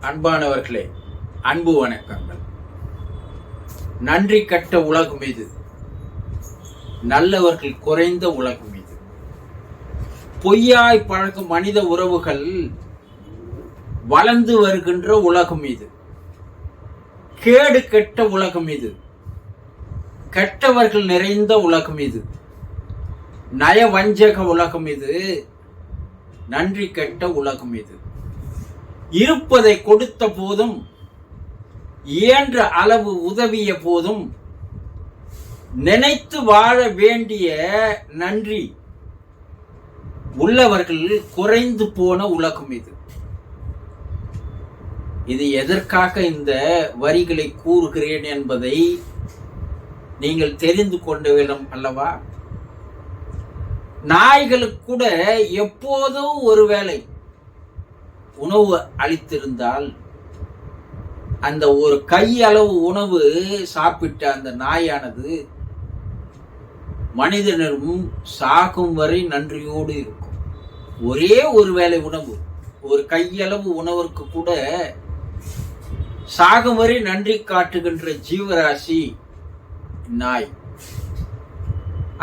அன்பானவர்களே, அன்பு வணக்கங்கள். நன்றி கட்ட உலகம் இது, நல்லவர்கள் குறைந்த உலகம் இது. பொய்யாய் பழகும் மனித உறவுகள் வளர்ந்து வருகின்ற உலகம் இது. கேடு கெட்ட உலகம் இது. கெட்டவர்கள் நிறைந்த உலகம் இது. நயவஞ்சக உலகம் இது. நன்றி கெட்ட உலகம் இது. இருப்பதை கொடுத்த போதும், இயன்ற அளவு உதவிய போதும், நினைத்து வாழ வேண்டிய நன்றி உள்ளவர்கள் குறைந்து போன உலகம் இது. இது எதற்காக இந்த வரிகளை கூறுகிறேன் என்பதை நீங்கள் தெரிந்து கொள்ள வேண்டும் அல்லவா? நாய்களுக்கு கூட எப்போதும் ஒருவேளை உணவு அளித்திருந்தால், அந்த ஒரு கையளவு உணவு சாப்பிட்ட அந்த நாயானது மனிதனும் சாகும் வரை நன்றியோடு இருக்கும். ஒரே ஒரு வேளை உணவு, ஒரு கையளவு உணவிற்கு கூட சாகும் வரை நன்றி காட்டுகின்ற ஜீவராசி நாய்.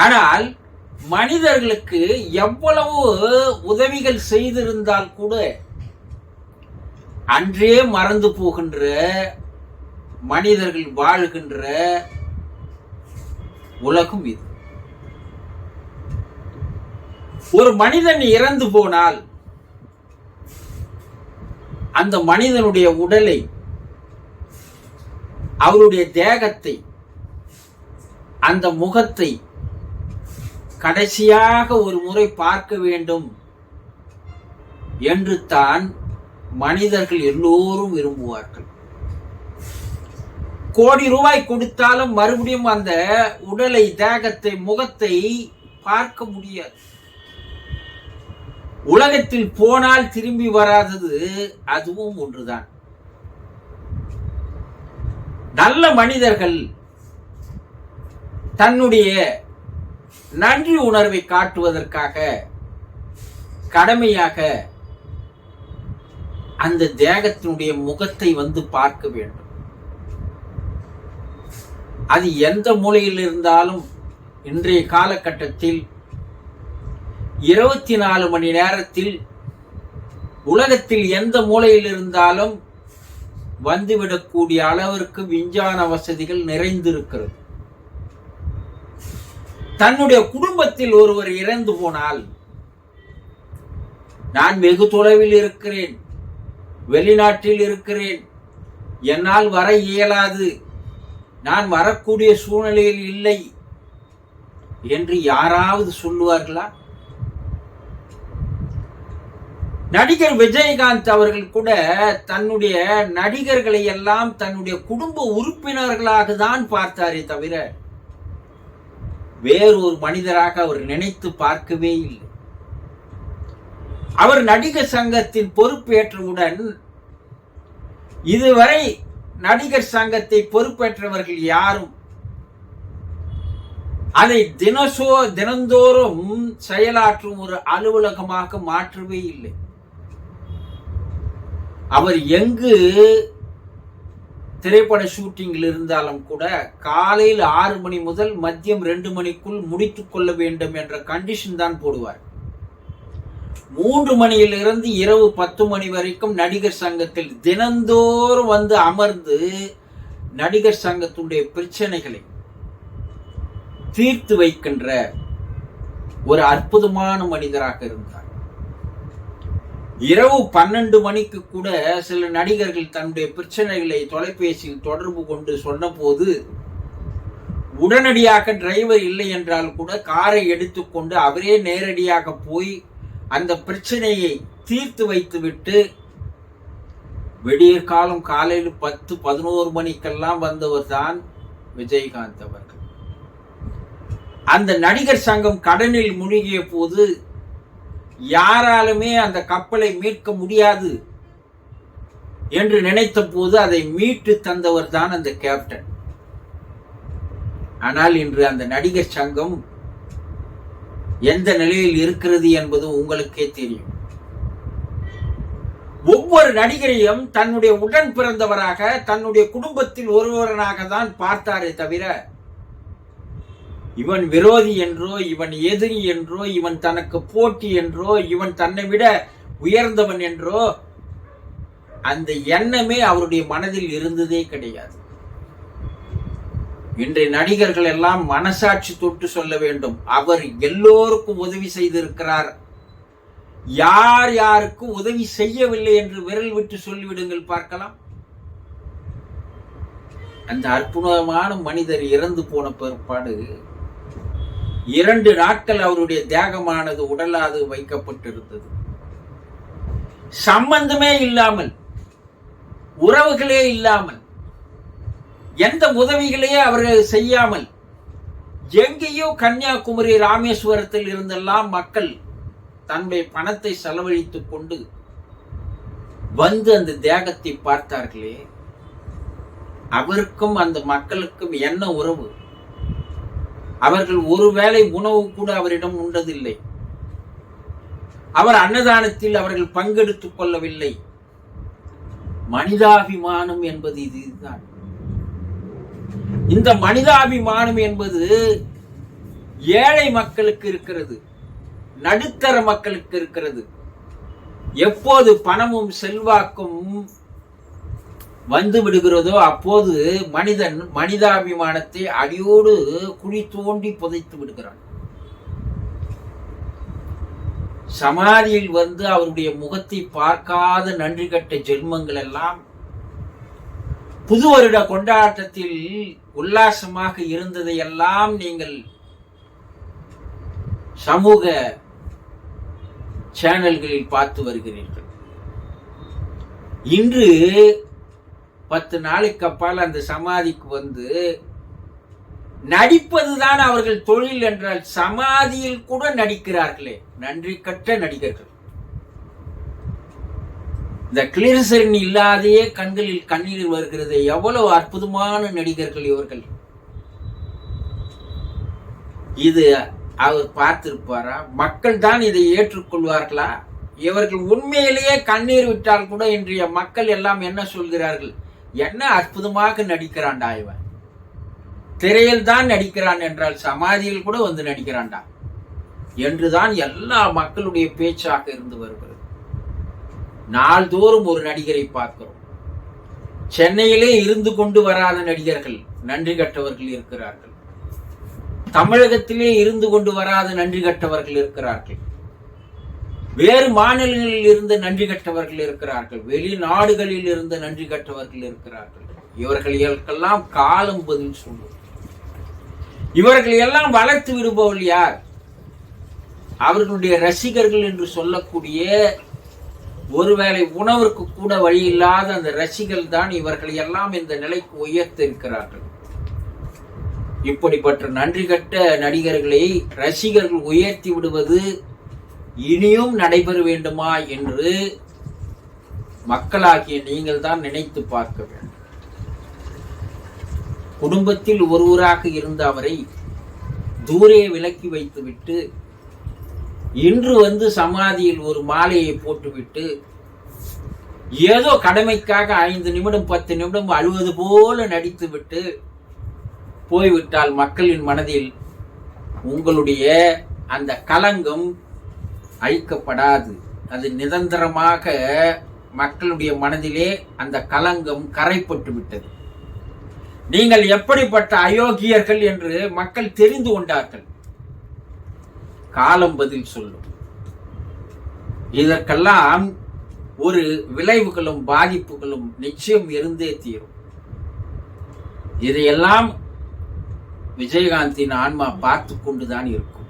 ஆனால் மனிதர்களுக்கு எவ்வளவு உதவிகள் செய்திருந்தால் கூட அன்றே மறந்து போகின்ற மனிதர்கள் வாழ்கின்ற உலகம் இது. ஒரு மனிதன் இறந்து போனால் அந்த மனிதனுடைய உடலை, அவருடைய தேகத்தை, அந்த முகத்தை கடைசியாக ஒரு முறை பார்க்க வேண்டும் என்று தான் மனிதர்கள் எல்லோரும் விரும்புவார்கள். கோடி ரூபாய் கொடுத்தாலும் மறுபடியும் அந்த உடலை, தேகத்தை, முகத்தை பார்க்க முடியாது. உலகத்தில் போனால் திரும்பி வராதது அதுவும் ஒன்றுதான். நல்ல மனிதர்கள் தன்னுடைய நன்றி உணர்வை காட்டுவதற்காக கடமையாக அந்த தேகத்தினுடைய முகத்தை வந்து பார்க்க வேண்டும். அது எந்த மூலையில் இருந்தாலும் இன்றைய காலகட்டத்தில் 24 மணி நேரத்தில் உலகத்தில் எந்த மூலையில் இருந்தாலும் வந்துவிடக்கூடிய அளவிற்கு விஞ்ஞான வசதிகள் நிறைந்திருக்கிறது. தன்னுடைய குடும்பத்தில் ஒருவர் இறந்து போனால், நான் வெகு தொலைவில் இருக்கிறேன், வெளிநாட்டில் இருக்கிறேன், என்னால் வர இயலாது, நான் வரக்கூடிய சூழ்நிலையில் இல்லை என்று யாராவது சொல்லுவார்களா? நடிகர் விஜயகாந்த் அவர்கள் கூட தன்னுடைய நடிகர்களை எல்லாம் தன்னுடைய குடும்ப உறுப்பினர்களாக தான் பார்த்தாரே தவிர வேறொரு மனிதராக அவர் நினைத்து பார்க்கவே இல்லை. அவர் நடிகர் சங்கத்தின் பொறுப்பேற்றவுடன், இதுவரை நடிகர் சங்கத்தை பொறுப்பேற்றவர்கள் யாரும் அதை தினந்தோறும் செயலாற்றும் ஒரு அலுவலகமாக மாற்றவே இல்லை. அவர் எங்கு திரைப்பட ஷூட்டிங்கில் இருந்தாலும் கூட காலையில் 6 மணி முதல் மதியம் 2 மணிக்குள் முடித்துக் கொள்ள வேண்டும் என்ற கண்டிஷன் தான் போடுவார். 3 மணியிலிருந்து இரவு 10 மணி வரைக்கும் நடிகர் சங்கத்தில் தினந்தோறும் வந்து அமர்ந்து நடிகர் சங்கத்துடைய பிரச்சனைகளை தீர்த்து வைக்கின்ற ஒரு அற்புதமான மனிதராக இருந்தார். இரவு 12 மணிக்கு கூட சில நடிகர்கள் தன்னுடைய பிரச்சனைகளை தொலைபேசியில் தொடர்பு கொண்டு சொன்ன போது, உடனடியாக டிரைவர் இல்லை என்றால் கூட காரை எடுத்துக்கொண்டு அவரே நேரடியாக போய் அந்த பிரச்சனையை தீர்த்து வைத்துவிட்டு விடியற் காலம் காலையில் 10-11 மணிக்கெல்லாம் வந்தவர் தான் விஜயகாந்த் அவர்கள். அந்த நடிகர் சங்கம் கடனில் மூழ்கிய போது யாராலுமே அந்த கப்பலை மீட்க முடியாது என்று நினைத்த போது அதை மீட்டு தந்தவர் தான் அந்த கேப்டன். ஆனால் இன்று அந்த நடிகர் சங்கம் எந்த நிலையில் இருக்கிறது என்பது உங்களுக்கே தெரியும். ஒவ்வொரு நடிகரையும் தன்னுடைய உடன் பிறந்தவராக, தன்னுடைய குடும்பத்தில் ஒருவராக தான் பார்த்தாரே தவிர, இவன் விரோதி என்றோ, இவன் எதிரி என்றோ, இவன் தனக்கு போட்டி என்றோ, இவன் தன்னை விட உயர்ந்தவன் என்றோ அந்த எண்ணமே அவருடைய மனதில் இருந்ததே கிடையாது. இன்றைய நடிகர்கள் எல்லாம் மனசாட்சி தொட்டு சொல்ல வேண்டும், அவர் எல்லோருக்கும் உதவி செய்திருக்கிறார். யார் யாருக்கு உதவி செய்யவில்லை என்று விரல் விட்டு சொல்லிவிடுங்கள் பார்க்கலாம். அந்த அற்புதமான மனிதர் இறந்து போன பிற்பாடு 2 நாட்கள் அவருடைய தேகமானது உடலாது வைக்கப்பட்டிருந்தது. சம்பந்தமே இல்லாமல், உறவுகளே இல்லாமல், எந்த உதவிகளையே அவர்கள் செய்யாமல், எங்கேயோ கன்னியாகுமரி ராமேஸ்வரத்தில் இருந்தெல்லாம் மக்கள் தன்னுடைய பணத்தை செலவழித்துக் கொண்டு வந்து அந்த தேகத்தை பார்த்தார்களே, அவருக்கும் அந்த மக்களுக்கும் என்ன உறவு? அவர்கள் ஒருவேளை உணவு கூட அவரிடம் உண்டதில்லை. அவர் அன்னதானத்தில் அவர்கள் பங்கெடுத்துக் கொள்ளவில்லை. மனிதாபிமானம் என்பது இதுதான். இந்த மனிதாபிமானம் என்பது ஏழை மக்களுக்கு இருக்கிறது, நடுத்தர மக்களுக்கு இருக்கிறது. எப்போது பணமும் செல்வாக்கும் வந்து விடுகிறதோ அப்போது மனிதன் மனிதாபிமானத்தை அடியோடு குழி தோண்டி புதைத்து விடுகிறான். சமாதியில் வந்து அவருடைய முகத்தை பார்க்காத நன்றி கட்ட ஜென்மங்கள் எல்லாம் புது வருட கொண்டாட்டத்தில் உல்லாசமாக இருந்ததையெல்லாம் நீங்கள் சமூக சேனல்களில் பார்த்து வருகிறீர்கள். இன்று 10 நாளைக்கு அப்பால் அந்த சமாதிக்கு வந்து நடிப்பதுதான் அவர்கள் தொழில் என்றால் சமாதியில் கூட நடிக்கிறார்களே நன்றி கட்ட நடிகர்கள். இந்த கிளிசரின் இல்லாதையே கண்களில் கண்ணீர் வருகிறது. எவ்வளவு அற்புதமான நடிகர்கள் இவர்கள். இது அவர் பார்த்திருப்பாரா? மக்கள் தான் இதை ஏற்றுக்கொள்வார்களா? இவர்கள் உண்மையிலேயே கண்ணீர் விட்டால் கூட இன்றைய மக்கள் எல்லாம் என்ன சொல்கிறார்கள்? என்ன அற்புதமாக நடிக்கிறான்டா இவன், திரையில் தான் நடிக்கிறான் என்றால் சமாதியில் கூட வந்து நடிக்கிறான்டா என்றுதான் எல்லா மக்களுடைய பேச்சாக இருந்து வருகிறது. நாள்தோறும் ஒரு நடிகரை பார்க்கிறோம். சென்னையிலே இருந்து கொண்டு வராத நடிகர்கள் நன்றி கட்டவர்கள் இருக்கிறார்கள். தமிழகத்திலே இருந்து கொண்டு வராத நன்றி கட்டவர்கள் இருக்கிறார்கள். வேறு மாநிலங்களில் இருந்து நன்றி கட்டவர்கள் இருக்கிறார்கள். வெளிநாடுகளில் இருந்து நன்றி கட்டவர்கள் இருக்கிறார்கள். இவர்களுக்கெல்லாம் காலம் பதில் சொல்லும். இவர்கள் எல்லாம் வளர்த்து விடுபவர்கள் யார்? அவர்களுடைய ரசிகர்கள் என்று சொல்லக்கூடிய, ஒருவேளை உணவிற்கு கூட வழி இல்லாத அந்த ரசிகர்கள் தான் இவர்கள் எல்லாம் இந்த நிலைக்கு உயர்த்தி இருக்கிறார்கள். இப்படிப்பட்ட நன்றி கட்ட நடிகர்களை ரசிகர்கள் உயர்த்தி விடுவது இனியும் நடைபெற வேண்டுமா என்று மக்களாகிய நீங்கள் தான் நினைத்து பார்க்க வேண்டும். குடும்பத்தில் ஒருவராக இருந்த அவரை தூரே விலக்கி வைத்துவிட்டு இன்று வந்து சமாதியில் ஒரு மாலையை போட்டுவிட்டு ஏதோ கடமைக்காக 5 நிமிடம் 10 நிமிடம் அழுவது போல நடித்துவிட்டு போய்விட்டால் மக்களின் மனதில் உங்களுடைய அந்த களங்கம் அழிக்கப்படாது. அது நிரந்தரமாக மக்களுடைய மனதிலே அந்த களங்கம் கரைப்பட்டு விட்டது. நீங்கள் எப்படிப்பட்ட அயோக்கியர்கள் என்று மக்கள் தெரிந்து கொண்டார்கள். காலம் பதில் சொல்லும். இதற்கெல்லாம் ஒரு விளைவுகளும் பாதிப்புகளும் நிச்சயம் இருந்தே தீரும். இதையெல்லாம் விஜயகாந்தின் ஆன்மா பார்த்து கொண்டுதான் இருக்கும்.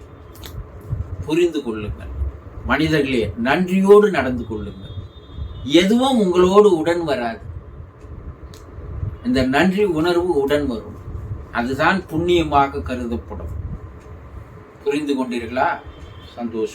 புரிந்து கொள்ளுங்கள் மனிதர்களே, நன்றியோடு நடந்து கொள்ளுங்கள். எதுவும் உங்களோடு உடன் வராது. இந்த நன்றி உணர்வு உடன் வரும். அதுதான் புண்ணியமாக கருதப்படும். புரிந்து கொண்டீர்களா? சந்தோஷம்.